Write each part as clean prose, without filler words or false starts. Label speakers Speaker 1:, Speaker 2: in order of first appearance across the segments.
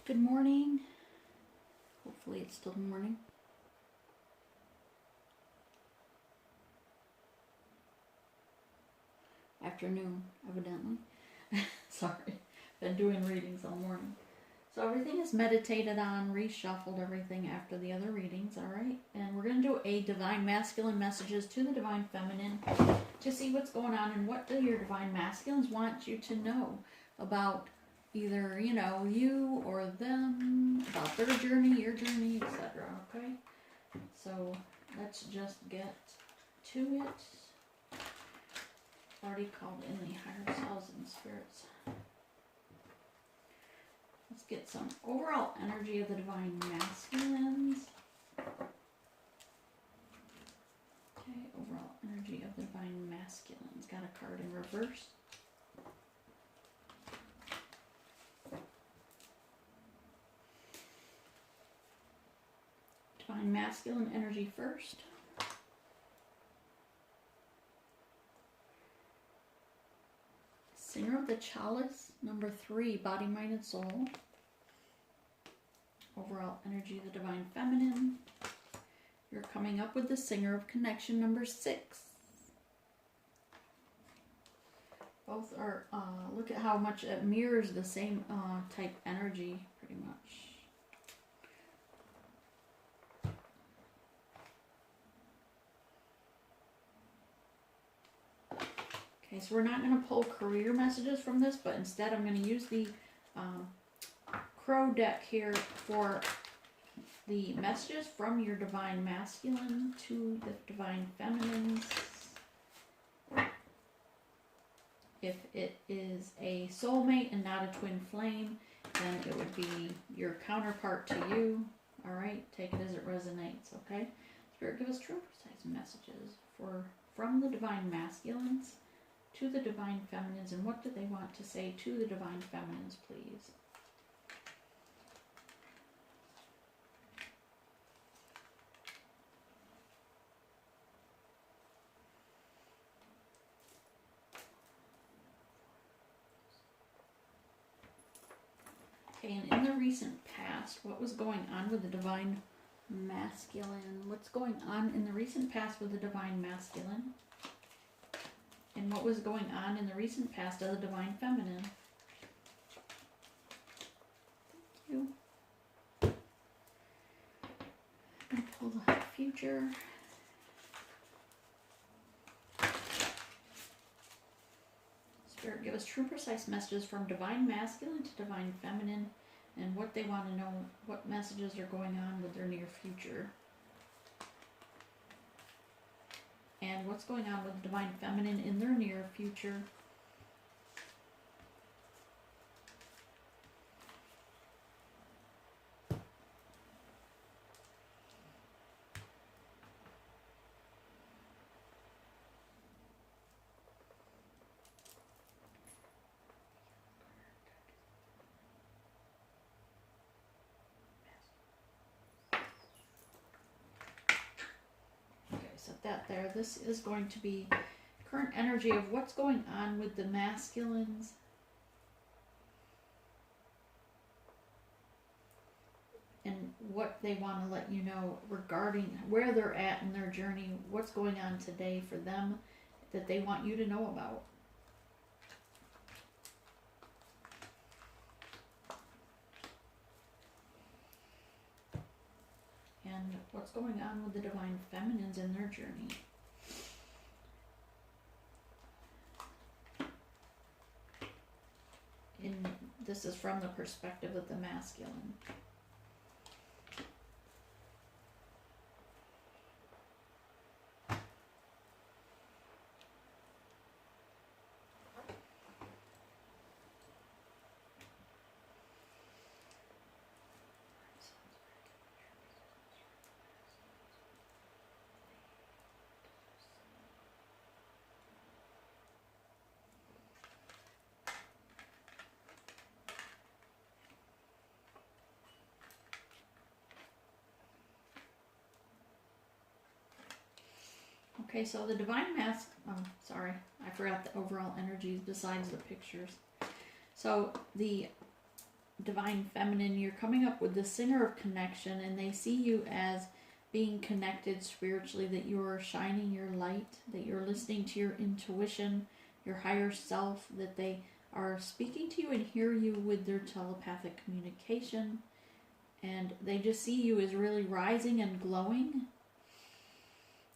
Speaker 1: Good morning. Hopefully it's still morning. Afternoon, evidently. Sorry, been doing readings all morning. So everything is meditated on, reshuffled everything after the other readings, alright? And we're going to do a Divine Masculine messages to the Divine Feminine to see what's going on and what do your Divine Masculines want you to know about either, you or them, about their journey, your journey, etc. Okay? So let's just get to it. Already called in the higher selves and spirits. Let's get some overall energy of the Divine Masculines. Okay, overall energy of the Divine Masculines. Got a card in reverse. Divine Masculine energy first. Singer of the Chalice, number 3, Body, Mind, and Soul. Overall energy of the Divine Feminine. You're coming up with the Singer of Connection, number 6. Both are, look at how much it mirrors the same type energy, pretty much. Okay, so we're not going to pull career messages from this, but instead I'm going to use the Crow deck here for the messages from your Divine Masculine to the Divine Feminines. If it is a soulmate and not a twin flame, then it would be your counterpart to you. Alright, take it as it resonates, okay? Spirit, give us true precise messages from the Divine Masculines to the Divine Feminines, and what do they want to say to the Divine Feminines, please? Okay, and in the recent past, what was going on with the Divine Masculine? What's going on in the recent past with the Divine Masculine? And what was going on in the recent past of the Divine Feminine? Thank you. And pull the future. Spirit, give us true, precise messages from Divine Masculine to Divine Feminine, and what they want to know, what messages are going on with their near future. And what's going on with the Divine Feminine in their near future. Set that there. This is going to be current energy of what's going on with the masculines and what they want to let you know regarding where they're at in their journey, what's going on today for them that they want you to know about. And what's going on with the Divine Feminines in their journey. This is from the perspective of the masculine. Okay, so the Divine Mask, sorry, I forgot the overall energies besides the pictures. So the Divine Feminine, you're coming up with the Singer of Connection, and they see you as being connected spiritually, that you are shining your light, that you're listening to your intuition, your higher self, that they are speaking to you and hear you with their telepathic communication, and they just see you as really rising and glowing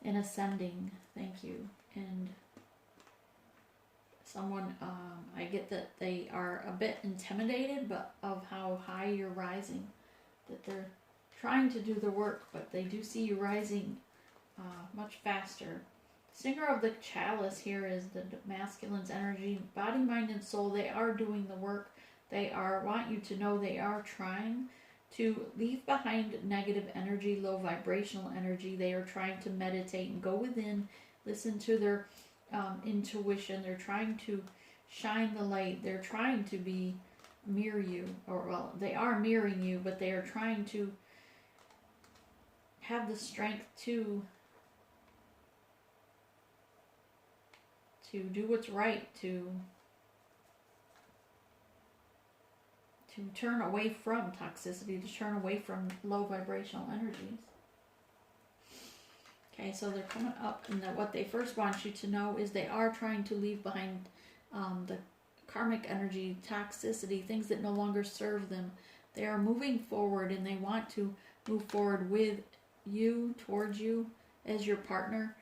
Speaker 1: and ascending. Thank you. And someone, I get that they are a bit intimidated but of how high you're rising, that they're trying to do the work, but they do see you rising much faster. Singer of the Chalice here is the masculine's energy, body, mind, and soul. They are doing the work. They want you to know they are trying to leave behind negative energy, low vibrational energy. They are trying to meditate and go within, listen to their intuition. They're trying to shine the light. They're trying to mirror you, or well, they are mirroring you, but they are trying to have the strength to do what's right, to turn away from toxicity, to turn away from low vibrational energies. Okay, so they're coming up, and what they first want you to know is they are trying to leave behind the karmic energy, toxicity, things that no longer serve them. They are moving forward, and they want to move forward with you, towards you, as your partner.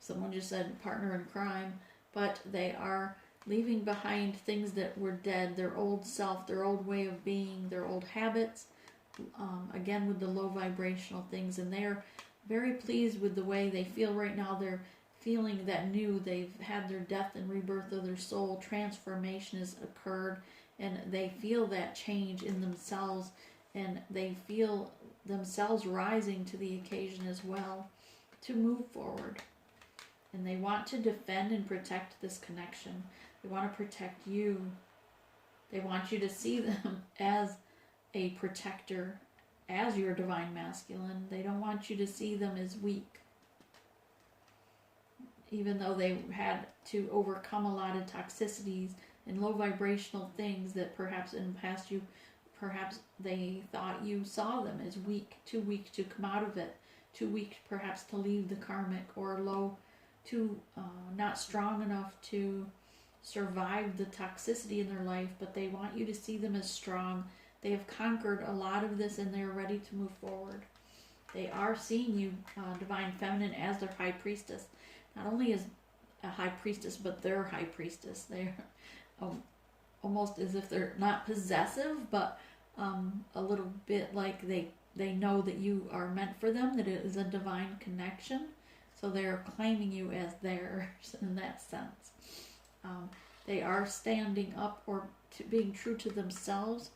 Speaker 1: Someone just said partner in crime, but they are leaving behind things that were dead, their old self, their old way of being, their old habits, again with the low vibrational things, and they're very pleased with the way they feel right now. They're feeling that new, they've had their death and rebirth of their soul, transformation has occurred, and they feel that change in themselves, and they feel themselves rising to the occasion as well, to move forward. And they want to defend and protect this connection. They want to protect you. They want you to see them as a protector, as your divine masculine. They don't want you to see them as weak. Even though they had to overcome a lot of toxicities and low vibrational things that perhaps in the past perhaps they thought you saw them as weak to come out of it, too weak perhaps to leave the karmic, or low, not strong enough to survive the toxicity in their life, but they want you to see them as strong. They have conquered a lot of this, and they're ready to move forward. They are seeing you, Divine Feminine, as their High Priestess. Not only as a High Priestess, but their High Priestess. They're almost as if they're not possessive, but a little bit like they know that you are meant for them, that it is a divine connection. So they're claiming you as theirs in that sense. They are standing up, or being true to themselves,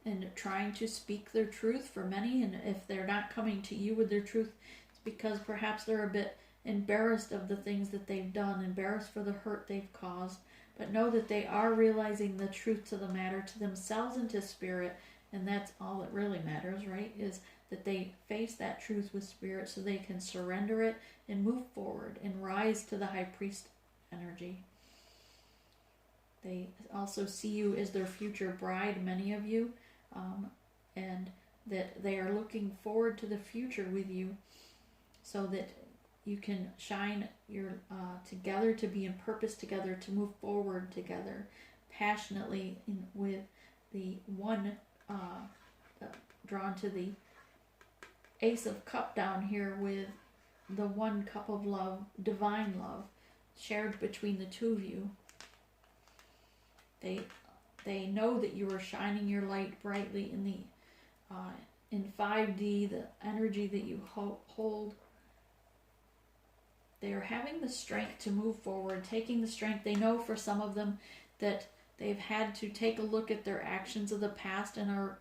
Speaker 1: and trying to speak their truth for many. And if they're not coming to you with their truth, it's because perhaps they're a bit embarrassed of the things that they've done, embarrassed for the hurt they've caused. But know that they are realizing the truth to the matter, to themselves and to spirit. And that's all that really matters, right? Is that they face that truth with spirit, so they can surrender it and move forward and rise to the High Priest energy. They also see you as their future bride, many of you, and that they are looking forward to the future with you, so that you can shine your together, to be in purpose together, to move forward together passionately with the one drawn to the Ace of Cup down here, with the one cup of love, divine love, shared between the two of you. They know that you are shining your light brightly in the in 5D, the energy that you hold. They are having the strength to move forward, taking the strength. They know for some of them that they've had to take a look at their actions of the past, and are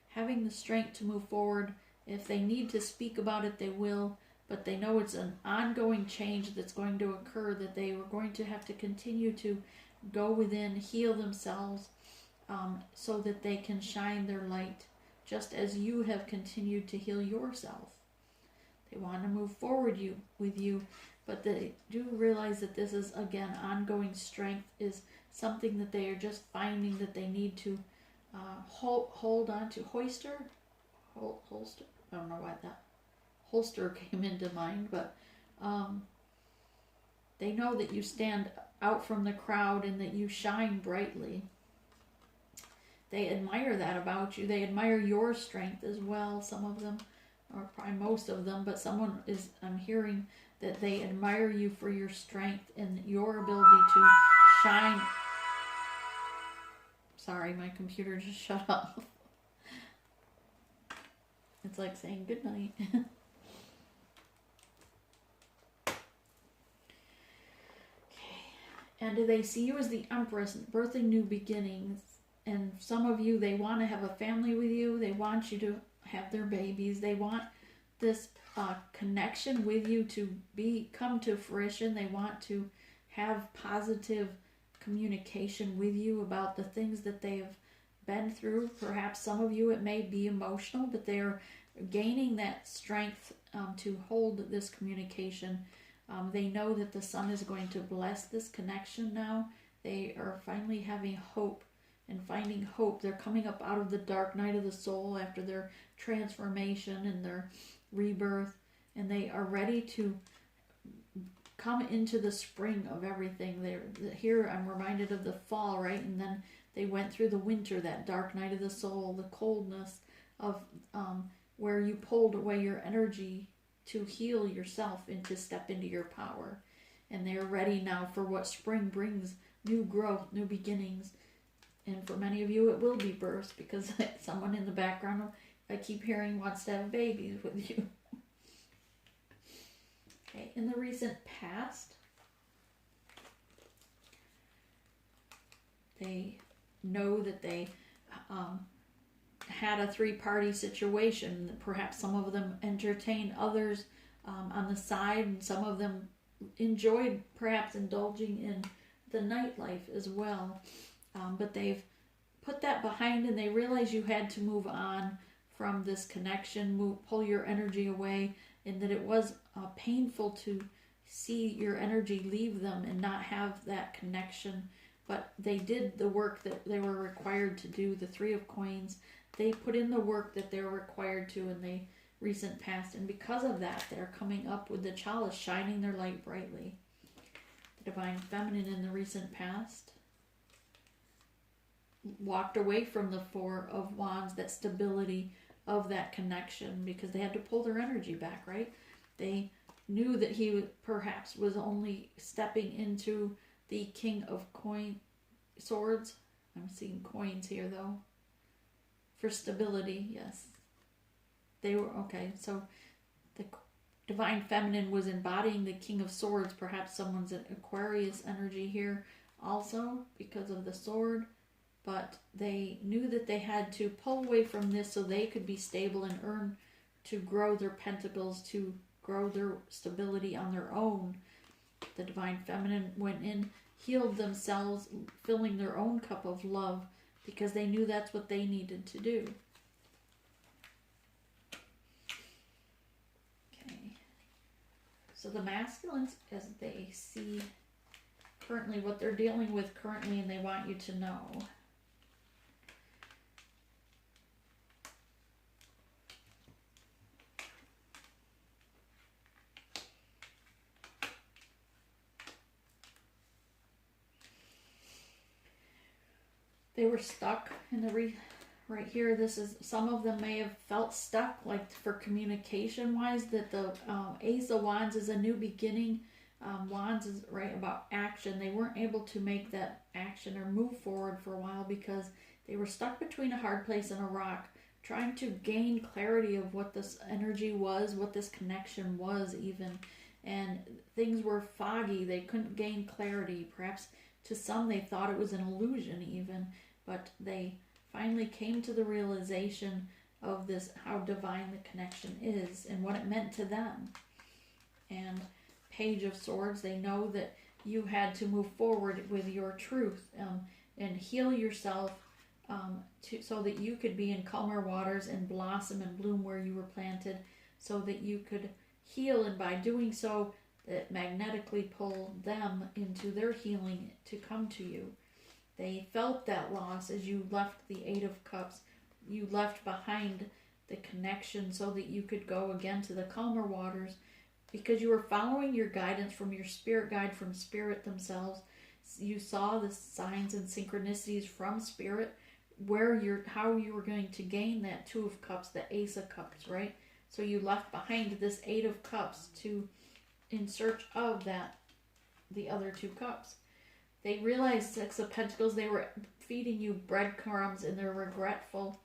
Speaker 1: having the strength to move forward. If they need to speak about it, they will, but they know it's an ongoing change that's going to occur, that they were going to have to continue to go within, heal themselves, so that they can shine their light, just as you have continued to heal yourself. They want to move forward with you, but they do realize that this is, again, ongoing strength is something that they are just finding that they need to hold on to. Holster? I don't know why that holster came into mind, but they know that you stand out from the crowd and that you shine brightly. They admire that about you. They admire your strength as well, some of them, or probably most of them, but I'm hearing that they admire you for your strength and your ability to shine. Sorry, my computer just shut off. It's like saying good night. And they see you as the Empress, birthing new beginnings. And some of you, they want to have a family with you. They want you to have their babies. They want this connection with you to come to fruition. They want to have positive communication with you about the things that they've been through. Perhaps some of you, it may be emotional, but they're gaining that strength to hold this communication. They know that the sun is going to bless this connection now. They are finally having hope and finding hope. They're coming up out of the dark night of the soul after their transformation and their rebirth, and they are ready to come into the spring of everything. Here I'm reminded of the fall, right? And then they went through the winter, that dark night of the soul, the coldness of where you pulled away your energy to heal yourself and to step into your power. And they're ready now for what spring brings, new growth, new beginnings. And for many of you, it will be births, because someone in the background I keep hearing wants to have babies with you. Okay, in the recent past, they know that they had a three-party situation. Perhaps some of them entertained others on the side, and some of them enjoyed perhaps indulging in the nightlife as well. But they've put that behind, and they realize you had to move on from this connection, pull your energy away, and that it was painful to see your energy leave them and not have that connection. But they did the work that they were required to do. The Three of Coins, they put in the work that they were required to in the recent past, and because of that, they're coming up with the chalice, shining their light brightly. The Divine Feminine in the recent past walked away from the Four of Wands, that stability of that connection, because they had to pull their energy back, right? They knew that he perhaps was only stepping into the King of Swords. I'm seeing coins here though. For stability, yes. They were, okay, so the Divine Feminine was embodying the King of Swords. Perhaps someone's an Aquarius energy here also because of the sword. But they knew that they had to pull away from this so they could be stable and earn to grow their pentacles, to grow their stability on their own. The Divine Feminine went in, healed themselves, filling their own cup of love, because they knew that's what they needed to do. Okay. So the masculines, as they see currently what they're dealing with currently, and they want you to know. They were stuck in the right here. This is, some of them may have felt stuck, like for communication wise, that the Ace of Wands is a new beginning. Wands is right about action. They weren't able to make that action or move forward for a while because they were stuck between a hard place and a rock, trying to gain clarity of what this energy was, what this connection was even. And things were foggy. They couldn't gain clarity. Perhaps to some they thought it was an illusion even, but they finally came to the realization of this, how divine the connection is and what it meant to them. And Page of Swords, they know that you had to move forward with your truth and heal yourself so that you could be in calmer waters and blossom and bloom where you were planted, so that you could heal, and by doing so, that magnetically pull them into their healing to come to you. They felt that loss as you left the Eight of Cups. You left behind the connection so that you could go again to the calmer waters, because you were following your guidance from your spirit guide, from spirit themselves. You saw the signs and synchronicities from spirit, how you were going to gain that Two of Cups, the Ace of Cups, right? So you left behind this Eight of Cups in search of the other two cups. They realized, Six of Pentacles, they were feeding you breadcrumbs, and they're regretful,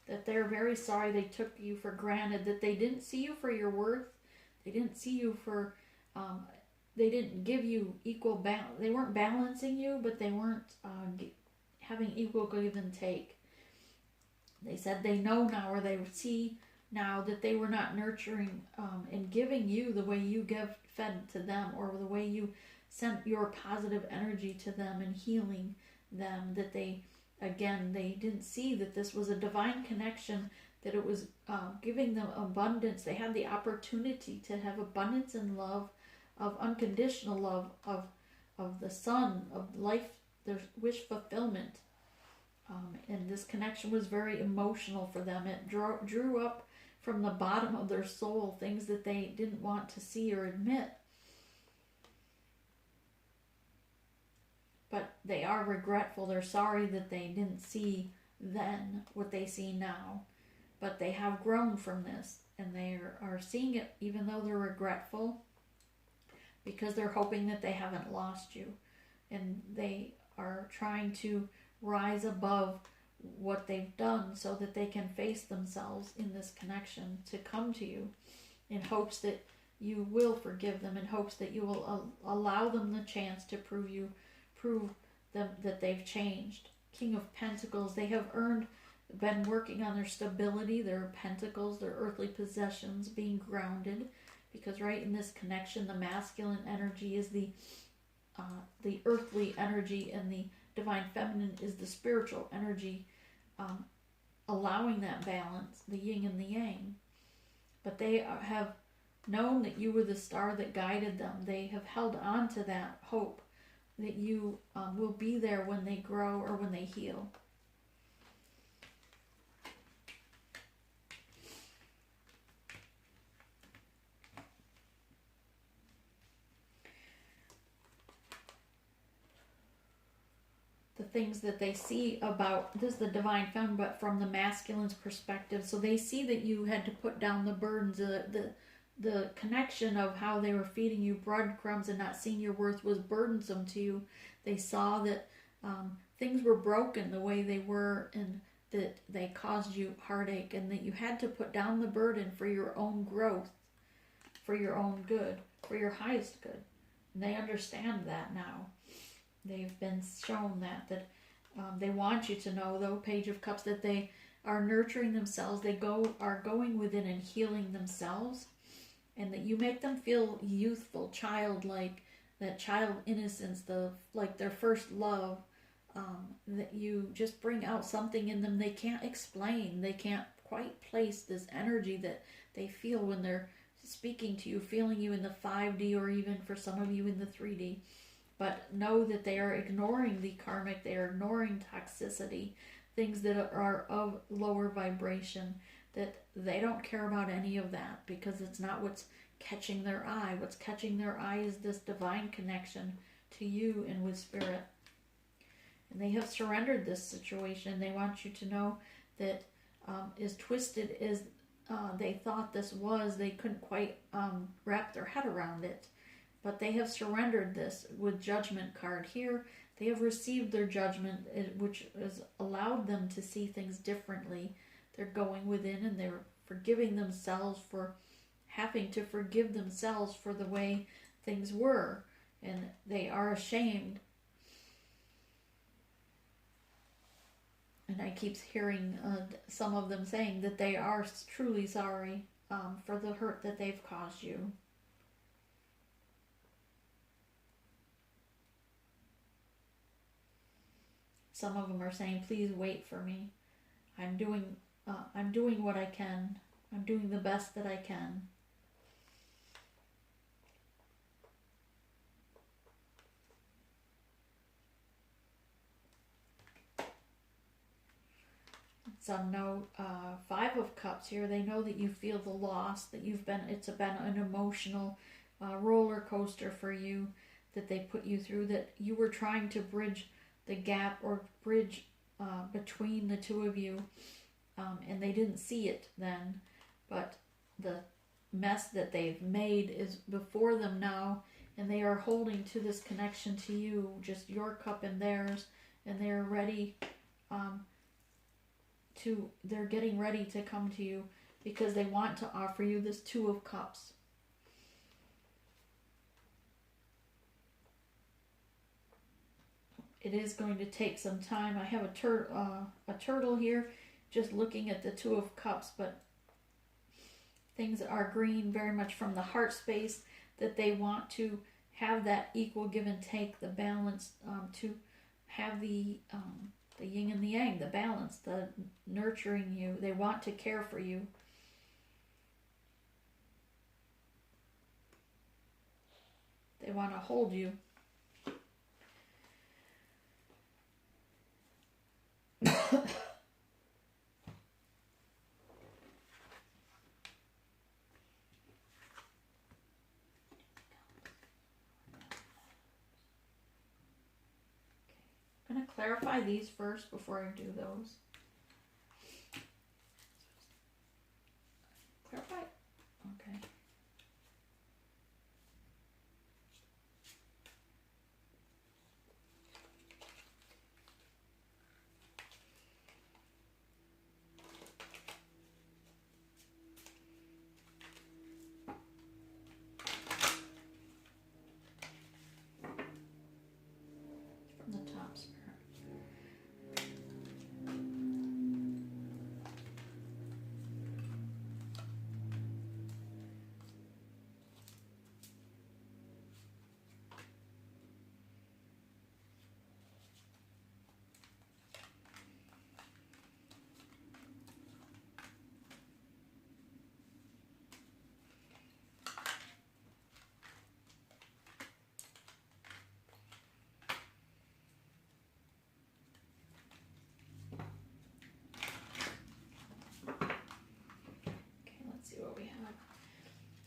Speaker 1: that they're very sorry they took you for granted, that they didn't see you for your worth. They didn't see you for, they didn't give you equal balance. They weren't balancing you, but they weren't having equal give and take. They said they know now, or they see now, that they were not nurturing and giving you the way you fed to them, or the way you sent your positive energy to them and healing them. That they didn't see that this was a divine connection, that it was giving them abundance. They had the opportunity to have abundance and love, of unconditional love, of the sun, of life, their wish fulfillment. And this connection was very emotional for them. It drew up from the bottom of their soul things that they didn't want to see or admit. But they are regretful. They're sorry that they didn't see then what they see now. But they have grown from this, and they are seeing it, even though they're regretful, because they're hoping that they haven't lost you. And they are trying to rise above what they've done so that they can face themselves in this connection, to come to you in hopes that you will forgive them, in hopes that you will allow them the chance to prove them that they've changed. King of Pentacles, they have been working on their stability, their pentacles, their earthly possessions, being grounded, because right in this connection, the masculine energy is the earthly energy, and the divine feminine is the spiritual energy, allowing that balance, the yin and the yang. But they have known that you were the star that guided them. They have held on to that hope that you will be there when they grow or when they heal. The things that they see about this, the divine feminine, but from the masculine's perspective. So they see that you had to put down the burdens, the connection of how they were feeding you breadcrumbs and not seeing your worth was burdensome to you. They saw that things were broken the way they were, and that they caused you heartache, and that you had to put down the burden for your own growth, for your own good, for your highest good. And they understand that now. They've been shown that they want you to know, though, Page of Cups, that they are nurturing themselves. They are going within and healing themselves, and that you make them feel youthful, childlike, that child innocence, like their first love. That you just bring out something in them they can't explain. They can't quite place this energy that they feel when they're speaking to you, feeling you in the 5D, or even for some of you in the 3D. But know that they are ignoring the karmic, they are ignoring toxicity, things that are of lower vibration, that they don't care about any of that, because it's not what's catching their eye. What's catching their eye is this divine connection to you and with spirit. And they have surrendered this situation. They want you to know that as twisted as they thought this was, they couldn't quite wrap their head around it. But they have surrendered this with Judgment card here. They have received their judgment, which has allowed them to see things differently. They're going within, and they're forgiving themselves for having to forgive themselves for the way things were. And they are ashamed. And I keep hearing some of them saying that they are truly sorry for the hurt that they've caused you. Some of them are saying, please wait for me. I'm doing what I can. I'm doing the best that I can. It's a no, Five of Cups here. They know that you feel the loss, that it's been an emotional roller coaster for you, that they put you through, that you were trying to bridge the gap or bridge between the two of you, and they didn't see it then, but the mess that they've made is before them now, and they are holding to this connection to you, just your cup and theirs, and they're ready they're getting ready to come to you because they want to offer you this Two of Cups. It is going to take some time. I have a turtle here just looking at the Two of Cups, but things are green very much from the heart space, that they want to have that equal give and take, the balance, to have the yin and the yang, the balance, the nurturing you. They want to care for you. They want to hold you. I'm going to clarify these first before I do those. Clarify? Okay. From the top, Spirit.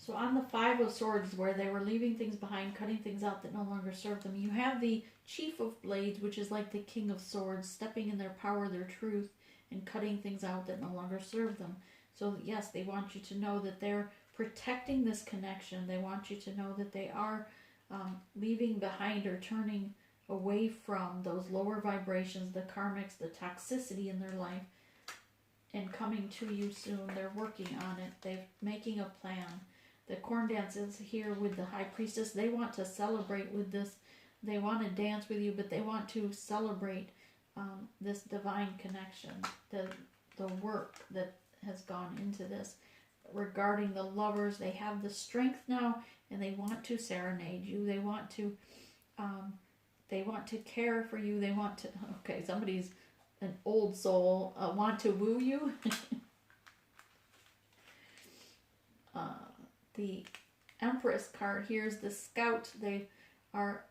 Speaker 1: So on the Five of Swords, where they were leaving things behind, cutting things out that no longer served them, you have the Chief of Blades, which is like the King of Swords, stepping in their power, their truth, and cutting things out that no longer serve them. So yes, they want you to know that they're protecting this connection. They want you to know that they are leaving behind or turning away from those lower vibrations, the karmics, the toxicity in their life, and coming to you soon. They're working on it. They're making a plan. The corn dance is here with the High Priestess. They want to celebrate with this. They want to dance with you, but they want to celebrate this divine connection, the work that has gone into this. Regarding the lovers, they have the strength now, and they want to serenade you. They want to care for you. They want to, okay, somebody's an old soul, want to woo you. The Empress card, here's the Scout. They are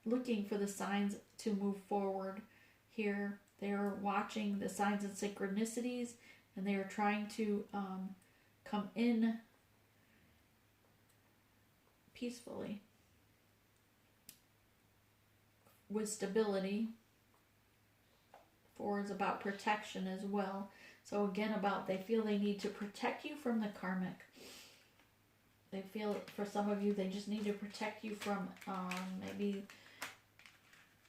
Speaker 1: looking for the signs to move forward here. They are watching the signs and synchronicities, and they are trying to come in peacefully with stability. Four is about protection as well. So again, they feel they need to protect you from the karmic. They feel, for some of you, they just need to protect you from maybe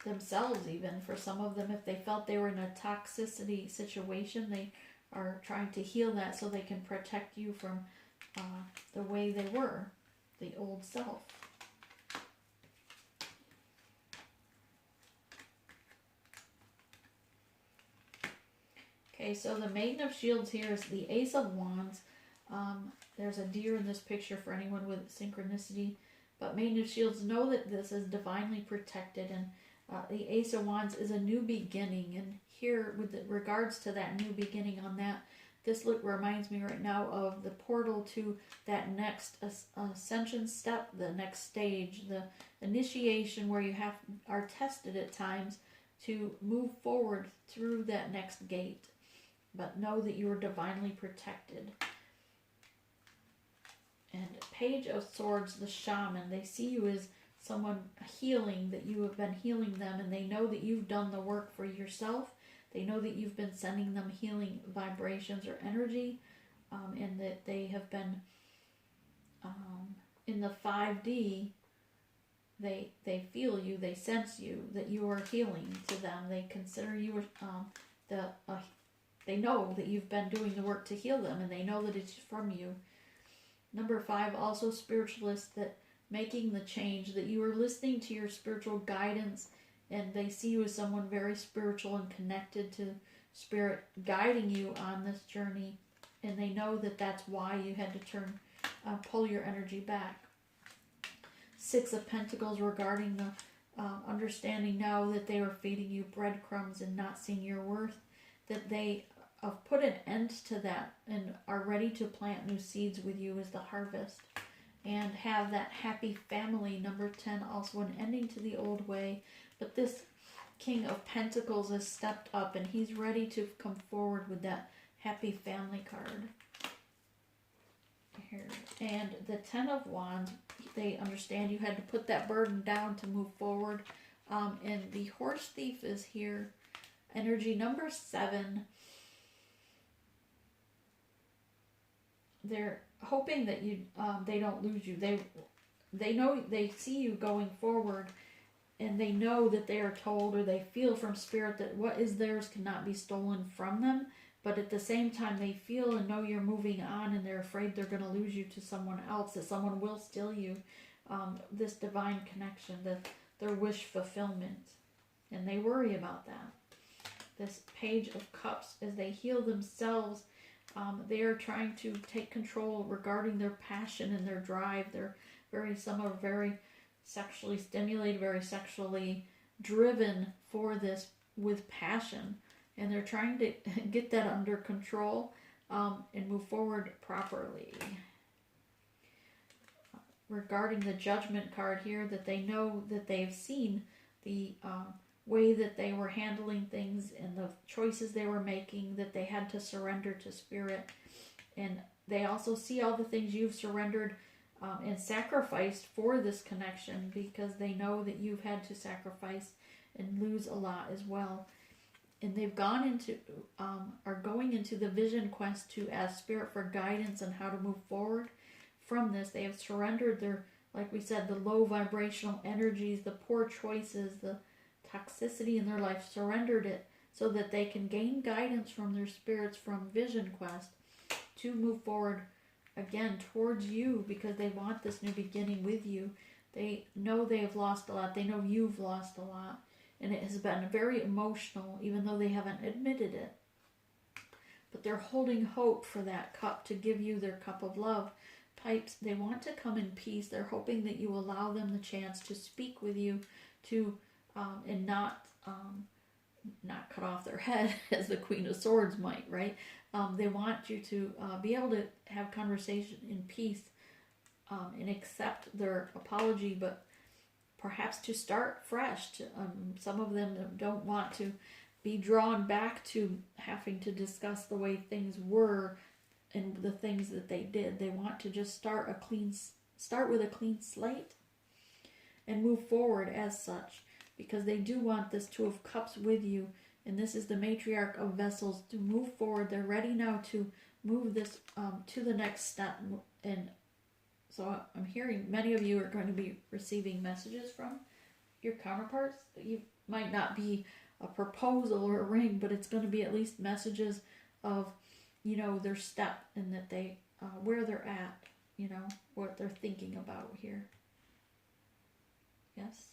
Speaker 1: themselves even. For some of them, if they felt they were in a toxicity situation, they are trying to heal that so they can protect you from the way they were, the old self. Okay, so the Maiden of Shields here is the Ace of Wands. There's a deer in this picture for anyone with synchronicity. But Maiden of Shields, know that this is divinely protected. And the Ace of Wands is a new beginning. And here, with regards to that new beginning on that, this reminds me right now of the portal to that next ascension step, the next stage, the initiation where you are tested at times to move forward through that next gate. but know that you are divinely protected. And Page of Swords, the shaman, they see you as someone healing, that you have been healing them, and they know that you've done the work for yourself. They know that you've been sending them healing vibrations or energy, and that they have been in the 5D. They feel you, they sense you, that you are healing to them. They consider you they know that you've been doing the work to heal them, and they know that it's from you. Number 5, also spiritualists, that making the change, that you are listening to your spiritual guidance, and they see you as someone very spiritual and connected to spirit, guiding you on this journey, and they know that that's why you had to pull your energy back. 6 of Pentacles, regarding the understanding now that they were feeding you breadcrumbs and not seeing your worth, that they have put an end to that and are ready to plant new seeds with you as the harvest, and have that happy family. Number 10, also an ending to the old way, but this King of Pentacles has stepped up and he's ready to come forward with that happy family card here. And the 10 of Wands, they understand you had to put that burden down to move forward, and the Horse Thief is here. Energy number 7, they're hoping that you they don't lose you. They know, they see you going forward, and they know that they are told, or they feel from spirit, that what is theirs cannot be stolen from them. But at the same time, they feel and know you're moving on, and they're afraid they're going to lose you to someone else, that someone will steal you. This divine connection, their wish fulfillment, and they worry about that. This Page of Cups, as they heal themselves, they are trying to take control regarding their passion and their drive. Some are very sexually stimulated, very sexually driven for this with passion, and they're trying to get that under control and move forward properly. Regarding the Judgment card here, that they know that they've seen the way that they were handling things and the choices they were making, that they had to surrender to spirit. And they also see all the things you've surrendered and sacrificed for this connection, because they know that you've had to sacrifice and lose a lot as well. And they've gone into, are going into the vision quest to ask spirit for guidance on how to move forward from this. They have surrendered their, like we said, the low vibrational energies, the poor choices, the toxicity in their life, surrendered it so that they can gain guidance from their spirits from vision quest to move forward again towards you, because they want this new beginning with you. They know they have lost a lot. They know you've lost a lot, and it has been very emotional, even though they haven't admitted it. But they're holding hope for that cup to give you their cup of love. Pipes, they want to come in peace. They're hoping that you allow them the chance to speak with you, to and not cut off their head as the Queen of Swords might, right? They want you to be able to have conversation in peace and accept their apology, but perhaps to start fresh. Some of them don't want to be drawn back to having to discuss the way things were and the things that they did. They want to just start with a clean slate and move forward as such, because they do want this Two of Cups with you, and this is the Matriarch of Vessels, to move forward. They're ready now to move this to the next step. And so I'm hearing many of you are going to be receiving messages from your counterparts. You might not be a proposal or a ring, but it's going to be at least messages of, their step, and that they, where they're at, what they're thinking about here. Yes.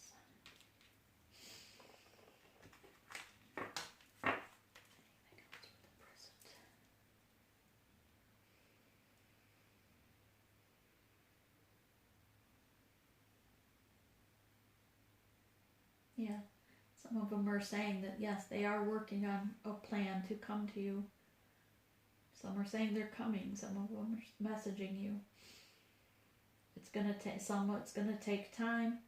Speaker 1: Yeah, some of them are saying that, yes, they are working on a plan to come to you. Some are saying they're coming. Some of them are messaging you. It's going to take time,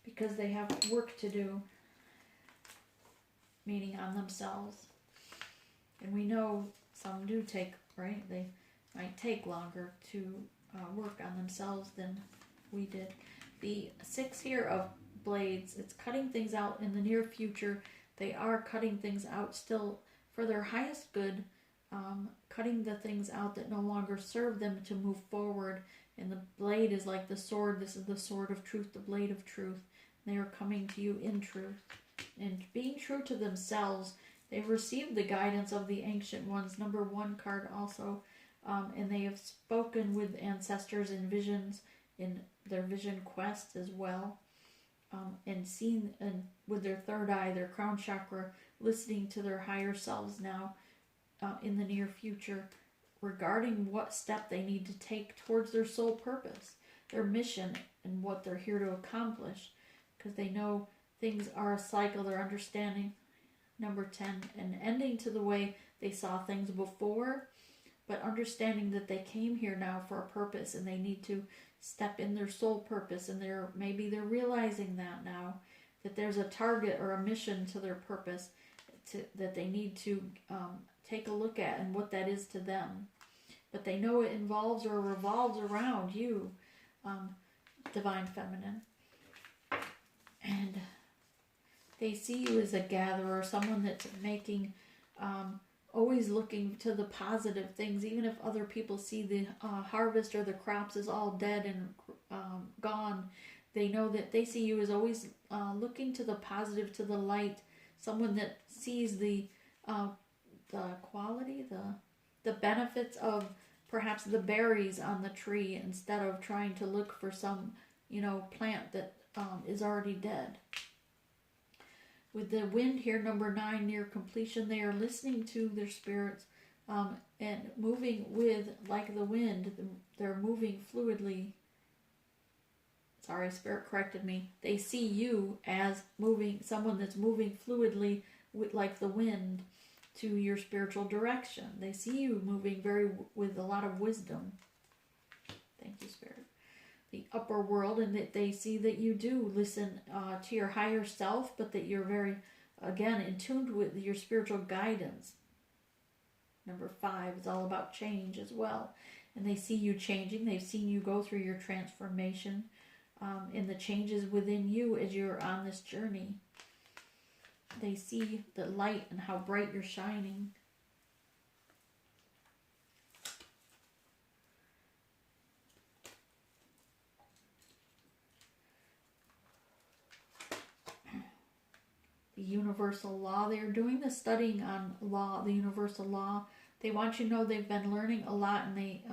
Speaker 1: because they have work to do, meaning on themselves. And we know some do take, right? They might take longer to work on themselves than we did. The 6 here of blades, it's cutting things out in the near future. They are cutting things out still for their highest good, cutting the things out that no longer serve them to move forward. And the blade is like the sword. This is the sword of truth, the blade of truth. They are coming to you in truth. And being true to themselves, they've received the guidance of the ancient ones. Number 1 card also. And they have spoken with ancestors in visions, in their vision quest as well. And seen with their third eye, their crown chakra, listening to their higher selves now in the near future regarding what step they need to take towards their soul purpose, their mission, and what they're here to accomplish, because they know things are a cycle. They're understanding, number 10, an ending to the way they saw things before, but understanding that they came here now for a purpose and they need to step in their soul purpose, and maybe they're realizing that now, that there's a target or a mission to their purpose that they need to take a look at and what that is to them. But they know it involves or revolves around you, Divine Feminine. And they see you as a gatherer, someone that's making, always looking to the positive things, even if other people see the harvest or the crops is all dead and gone. They know that they see you as always looking to the positive, to the light, someone that sees the quality, the benefits of perhaps the berries on the tree instead of trying to look for some, plant that is already dead. With the wind here, number 9, near completion, they are listening to their spirits and moving with, like the wind, they're moving fluidly. Sorry, Spirit corrected me. They see you as moving, someone that's moving fluidly like the wind to your spiritual direction. They see you moving with a lot of wisdom. Thank you, Spirit. The upper world, and that they see that you do listen to your higher self, but that you're very, again, in tune with your spiritual guidance. Number 5 is all about change as well. And they see you changing. They've seen you go through your transformation and the changes within you as you're on this journey. They see the light and how bright you're shining. The universal law. They are doing the studying on law, the universal law. They want you to know they've been learning a lot, and they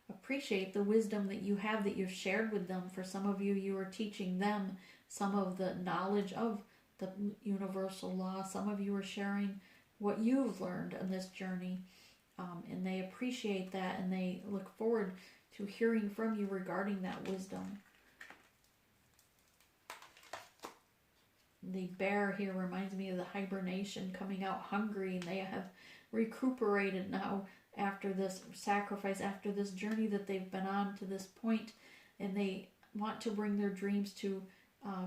Speaker 1: appreciate the wisdom that you have, that you've shared with them. For some of you, you are teaching them some of the knowledge of the universal law. Some of you are sharing what you've learned on this journey, and they appreciate that, and they look forward to hearing from you regarding that wisdom. The bear here reminds me of the hibernation, coming out hungry, and they have recuperated now after this sacrifice, after this journey that they've been on to this point, and they want to bring their dreams to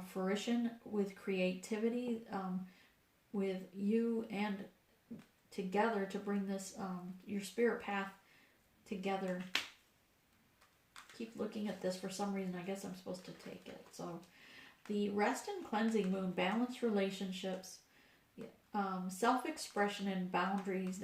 Speaker 1: fruition with creativity, with you, and together to bring this, your spirit path together. Keep looking at this. For some reason, I guess I'm supposed to take it. So the rest and cleansing moon, balanced relationships, self-expression and boundaries.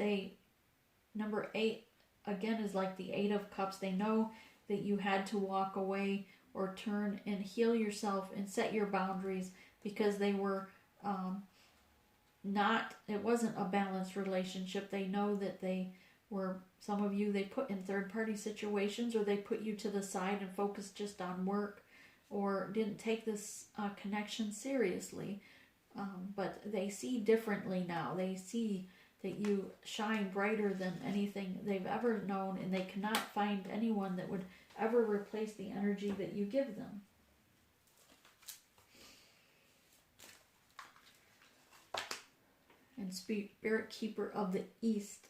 Speaker 1: Number 8, again, is like the 8 of Cups. They know that you had to walk away or turn and heal yourself and set your boundaries because they were it wasn't a balanced relationship. They know that they were, some of you, they put in third-party situations, or they put you to the side and focused just on work, or didn't take this connection seriously. But they see differently now. They see that you shine brighter than anything they've ever known, and they cannot find anyone that would ever replace the energy that you give them. And Spirit Keeper of the East,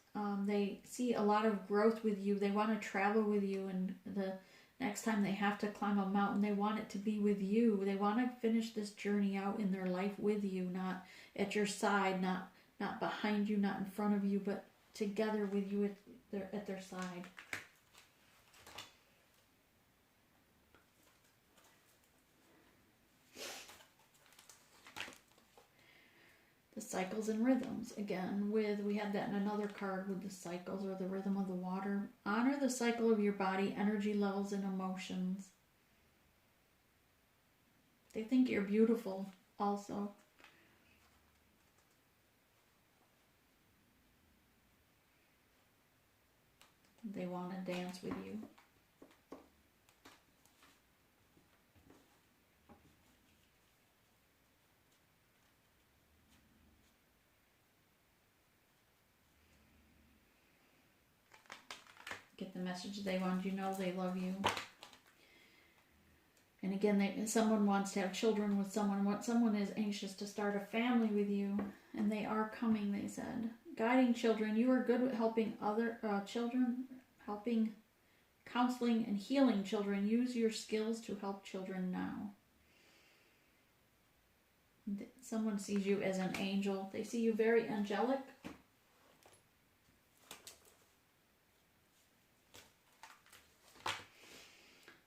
Speaker 1: they see a lot of growth with you. They want to travel with you, and the next time they have to climb a mountain, they want it to be with you. They want to finish this journey out in their life with you, not at your side, not behind you, not in front of you, but together with you at their side. The cycles and rhythms. Again, we had that in another card with the cycles or the rhythm of the water. Honor the cycle of your body, energy levels, and emotions. They think you're beautiful also. They want to dance with you. Get the message they want you to know they love you. And again, someone wants to have children with someone. Someone is anxious to start a family with you. And they are coming, they said. Guiding children. You are good at helping other children. Helping, counseling, and healing children. Use your skills to help children now. Someone sees you as an angel. They see you very angelic.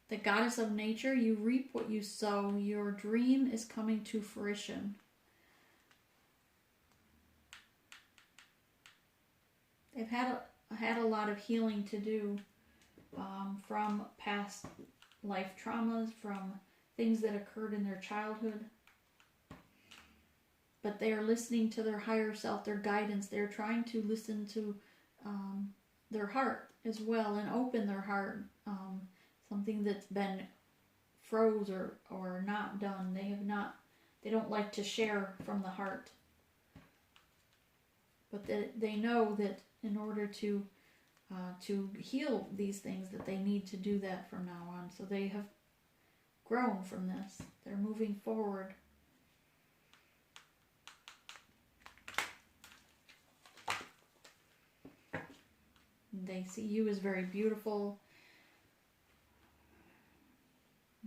Speaker 1: The goddess of nature, you reap what you sow. Your dream is coming to fruition. They've had a lot of healing to do from past life traumas, from things that occurred in their childhood. But they are listening to their higher self, their guidance. They're trying to listen to their heart as well and open their heart. Something that's been froze or not done. They don't like to share from the heart. But they know that in order to heal these things, that they need to do that from now on. So they have grown from this. They're moving forward. They see you as very beautiful.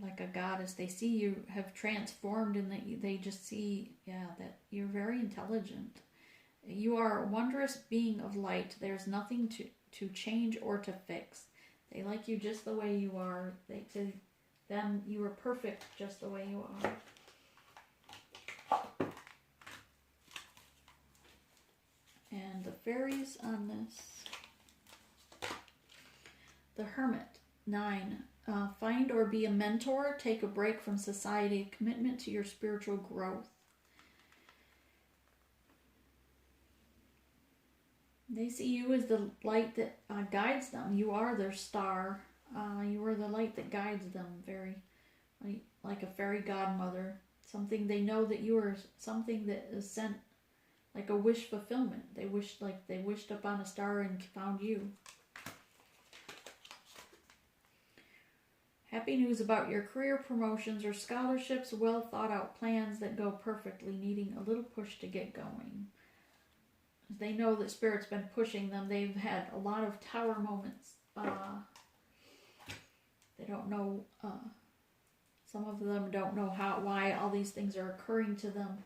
Speaker 1: Like a goddess. They see you have transformed, and that they just see, that you're very intelligent. You are a wondrous being of light. There's nothing to change or to fix. They like you just the way you are. To them, you are perfect just the way you are. And the fairies on this. The Hermit, 9. Find or be a mentor. Take a break from society. A commitment to your spiritual growth. They see you as the light that guides them. You are their star. You are the light that guides them. Very like a fairy godmother. Something they know that you are something that is sent, like a wish fulfillment. They wished upon a star and found you. Happy news about your career, promotions, or scholarships. Well thought out plans that go perfectly, needing a little push to get going. They know that Spirit's been pushing them. They've had a lot of tower moments. They don't know, some of them don't know why all these things are occurring to them.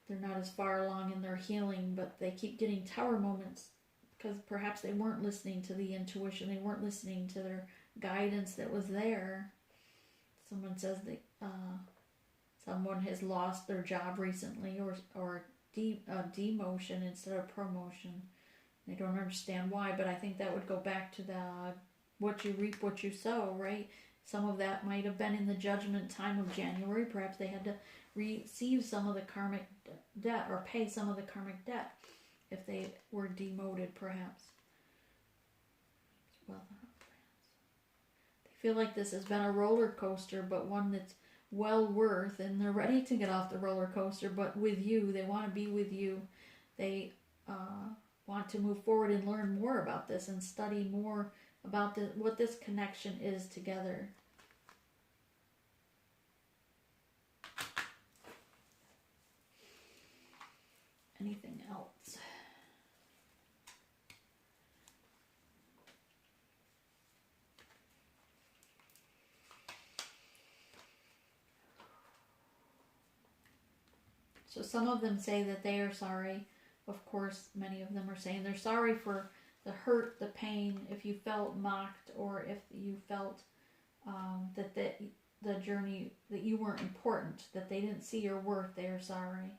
Speaker 1: They're not as far along in their healing, but they keep getting tower moments because perhaps they weren't listening to the intuition. They weren't listening to their guidance that was there. Someone says that someone has lost their job recently, or demotion instead of promotion. They don't understand why, but I think that would go back to the what you reap, what you sow, right? Some of that might have been in the judgment time of January. Perhaps they had to receive some of the karmic debt or pay some of the karmic debt if they were demoted, perhaps. Well, they feel like this has been a roller coaster, but one that's well worth, and they're ready to get off the roller coaster, but with you. They want to be with you. They want to move forward and learn more about this and study more about what this connection is together. Anything else? So some of them say that they are sorry of course, many of them are saying they're sorry for the hurt, the pain, if you felt mocked, or if you felt that the journey, that you weren't important, that they didn't see your worth. They are sorry.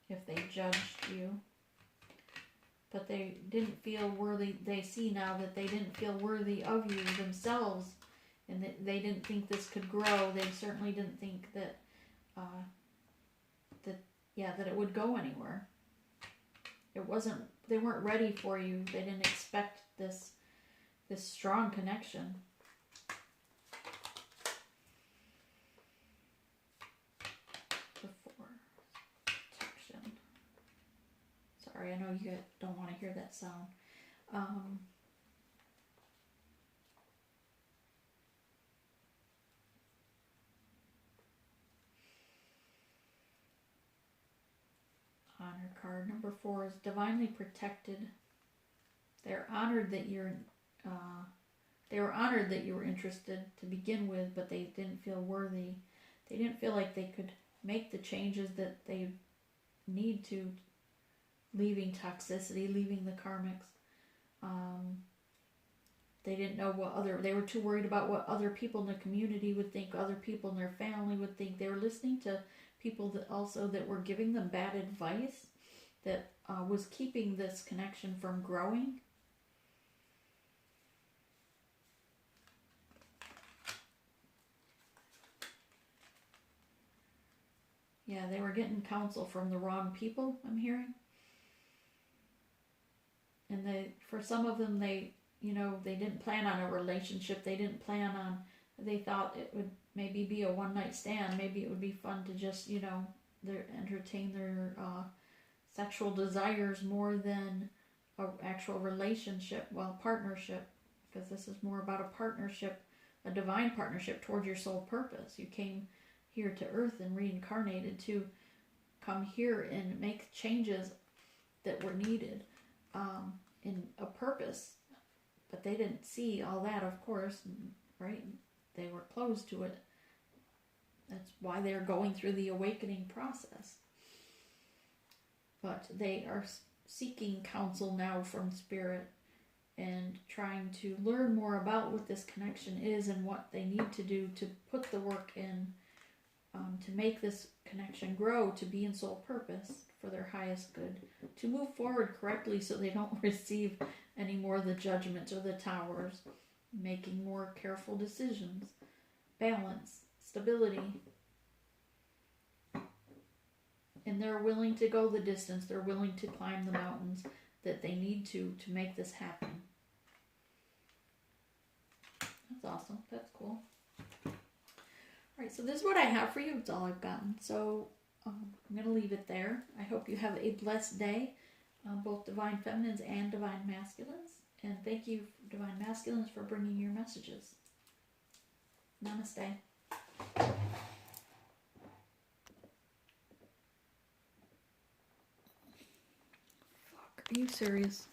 Speaker 1: If they judged you, but they didn't feel worthy. They see now that they didn't feel worthy of you themselves, and that they didn't think this could grow. They certainly didn't think that that it would go anywhere. It wasn't. They weren't ready for you. They didn't expect this strong connection. Before protection. Sorry, I know you don't want to hear that sound. Honor card number 4 is divinely protected. They're honored that they were honored that you were interested to begin with, but they didn't feel worthy. They didn't feel like they could make the changes that they need to, leaving toxicity, leaving the karmics. They didn't know they were too worried about what other people in the community would think, other people in their family would think. They were listening to people that were giving them bad advice that was keeping this connection from growing. Yeah, they were getting counsel from the wrong people, I'm hearing. And for some of them, they didn't plan on a relationship. They thought it would maybe be a one-night stand. Maybe it would be fun to just, entertain their sexual desires more than an actual relationship, partnership, because this is more about a partnership, a divine partnership toward your soul purpose. You came here to earth and reincarnated to come here and make changes that were needed in a purpose. But they didn't see all that, of course, right? They were closed to it. That's why they're going through the awakening process. But they are seeking counsel now from Spirit and trying to learn more about what this connection is and what they need to do to put the work in to make this connection grow, to be in soul purpose for their highest good, to move forward correctly so they don't receive any more of the judgments or the towers, making more careful decisions, balance, stability. And they're willing to go the distance. They're willing to climb the mountains that they need to make this happen. That's awesome. That's cool. All right, so this is what I have for you. It's all I've gotten. So I'm going to leave it there. I hope you have a blessed day, both Divine Feminines and Divine Masculines. And thank you, Divine Masculines, for bringing your messages. Namaste. Fuck, are you serious?